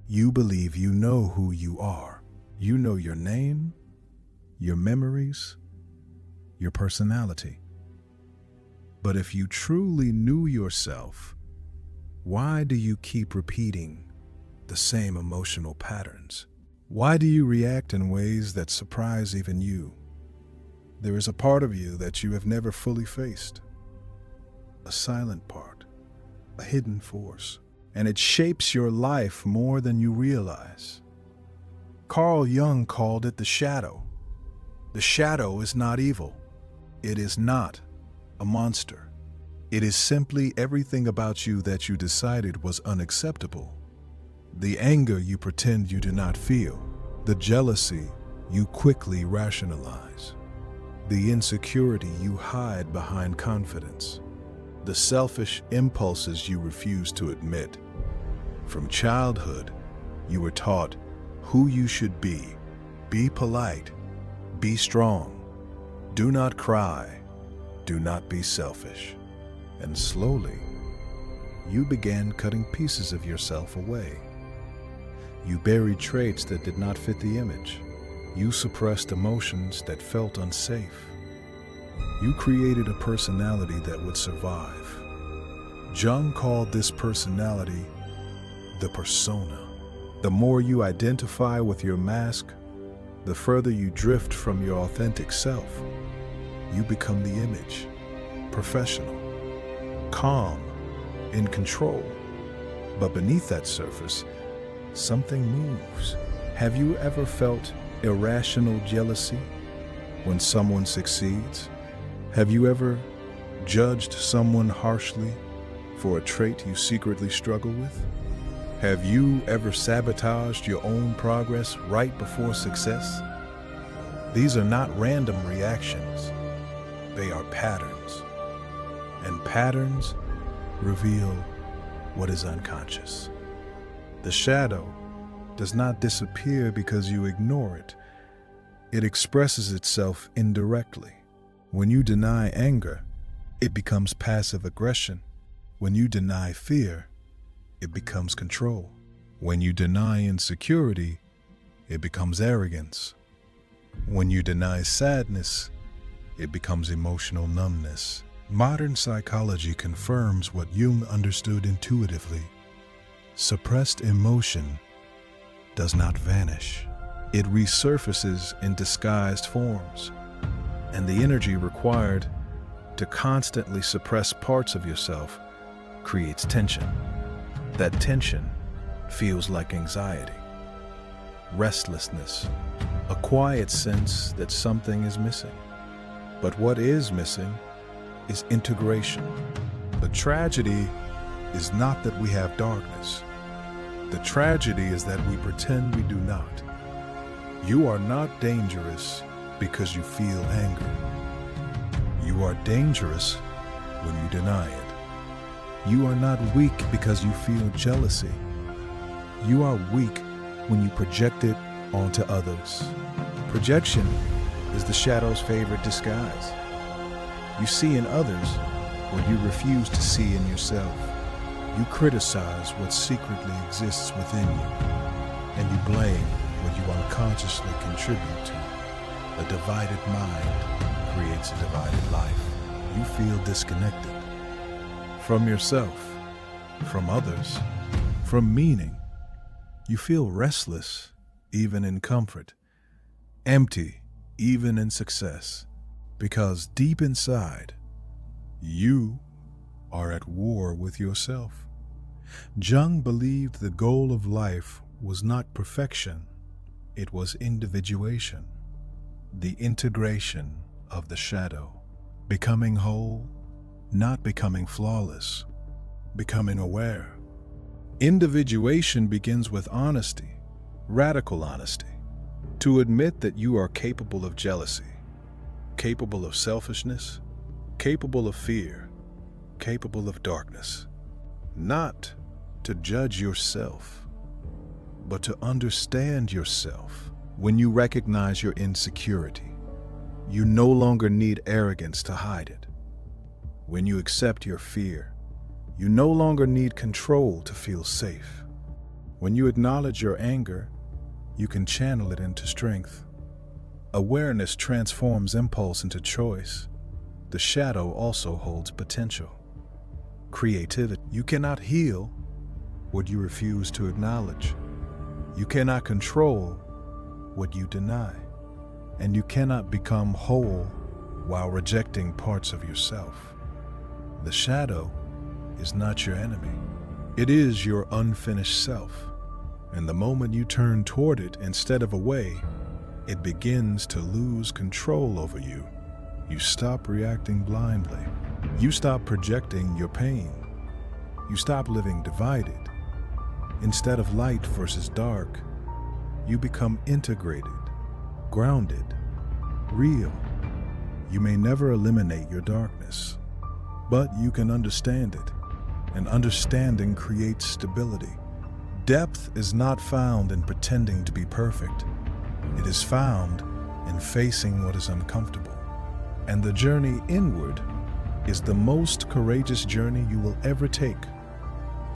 You believe you know who you are. You know your name, your memories, your personality. But if you truly knew yourself, why do you keep repeating the same emotional patterns? Why do you react in ways that surprise even you? There is a part of you that you have never fully faced, a silent part, a hidden force, and it shapes your life more than you realize. Carl Jung called it the shadow. The shadow is not evil. It is not a monster. It is simply everything about you that you decided was unacceptable. The anger you pretend you do not feel, the jealousy you quickly rationalize, the insecurity you hide behind confidence, the selfish impulses you refuse to admit. From childhood, you were taught who you should be polite, be strong, do not cry, do not be selfish. And slowly, you began cutting pieces of yourself away. You buried traits that did not fit the image. You suppressed emotions that felt unsafe. You created a personality that would survive. Jung called this personality the persona. The more you identify with your mask, the further you drift from your authentic self. You become the image, professional, calm, in control. But beneath that surface, something moves. Have you ever felt irrational jealousy when someone succeeds? Have you ever judged someone harshly for a trait you secretly struggle with? Have you ever sabotaged your own progress right before success? These are not random reactions. They are patterns. And patterns reveal what is unconscious. The shadow does not disappear because you ignore it. It expresses itself indirectly. When you deny anger, it becomes passive aggression. When you deny fear, it becomes control. When you deny insecurity, it becomes arrogance. When you deny sadness, it becomes emotional numbness. Modern psychology confirms what Jung understood intuitively. Suppressed emotion does not vanish. It resurfaces in disguised forms, and the energy required to constantly suppress parts of yourself creates tension. That tension feels like anxiety, restlessness, a quiet sense that something is missing. But what is missing is integration. The tragedy is not that we have darkness. The tragedy is that we pretend we do not. You are not dangerous because you feel anger. You are dangerous when you deny it. You are not weak because you feel jealousy. You are weak when you project it onto others. Projection is the shadow's favorite disguise. You see in others what you refuse to see in yourself. You criticize what secretly exists within you, and you blame what you unconsciously contribute to. A divided mind creates a divided life. You feel disconnected from yourself, from others, from meaning. You feel restless even in comfort, empty even in success, because deep inside, you are at war with yourself. Jung believed the goal of life was not perfection, it was individuation, the integration of the shadow, becoming whole, not becoming flawless, becoming aware. Individuation begins with honesty, radical honesty, to admit that you are capable of jealousy, capable of selfishness, capable of fear, capable of darkness. Not to judge yourself, but to understand yourself. When you recognize your insecurity, you no longer need arrogance to hide it. When you accept your fear, you no longer need control to feel safe. When you acknowledge your anger, you can channel it into strength. Awareness transforms impulse into choice. The shadow also holds potential. Creativity. You cannot heal what you refuse to acknowledge. You cannot control what you deny. And you cannot become whole while rejecting parts of yourself. The shadow is not your enemy. It is your unfinished self. And the moment you turn toward it instead of away, it begins to lose control over you. You stop reacting blindly. You stop projecting your pain. You stop living divided. Instead of light versus dark, you become integrated, grounded, real. You may never eliminate your darkness, but you can understand it, and understanding creates stability. Depth is not found in pretending to be perfect. It is found in facing what is uncomfortable. And the journey inward is the most courageous journey you will ever take.